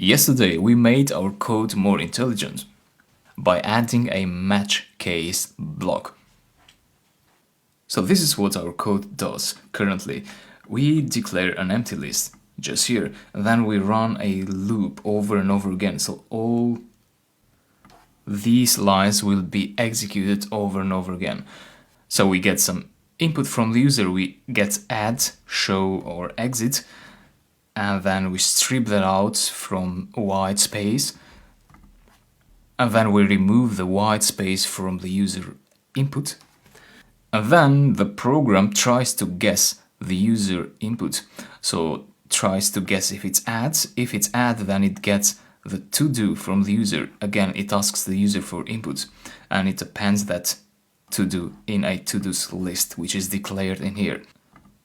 Yesterday we made our code more intelligent by adding a match case block. So this is what our code does currently. We declare an empty list just here, and then we run a loop over and over again. So all these lines will be executed over and over again. So we get some input from the user, we get add, show or exit, and then we strip that out from white space, and then we remove the white space from the user input, and then the program tries to guess the user input. So tries to guess if it's add, then it gets the to-do from the user. Again, it asks the user for input, and it appends that to-do in a to-dos list, which is declared in here.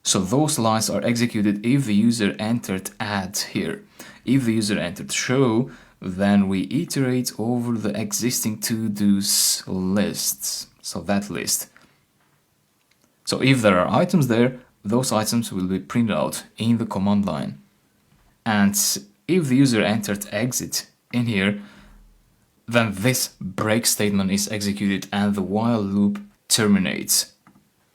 So those lines are executed if the user entered add here. If the user entered show, then we iterate over the existing to-dos lists, so that list. So if there are items there, those items will be printed out in the command line. And if the user entered exit in here, then this break statement is executed and the while loop terminates.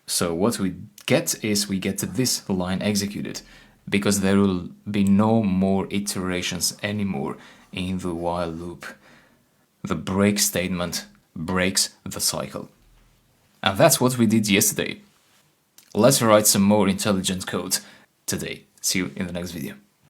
So what we get is we get this line executed, because there will be no more iterations anymore in the while loop. The break statement breaks the cycle. And that's what we did yesterday. Let's write some more intelligent code today. See you in the next video.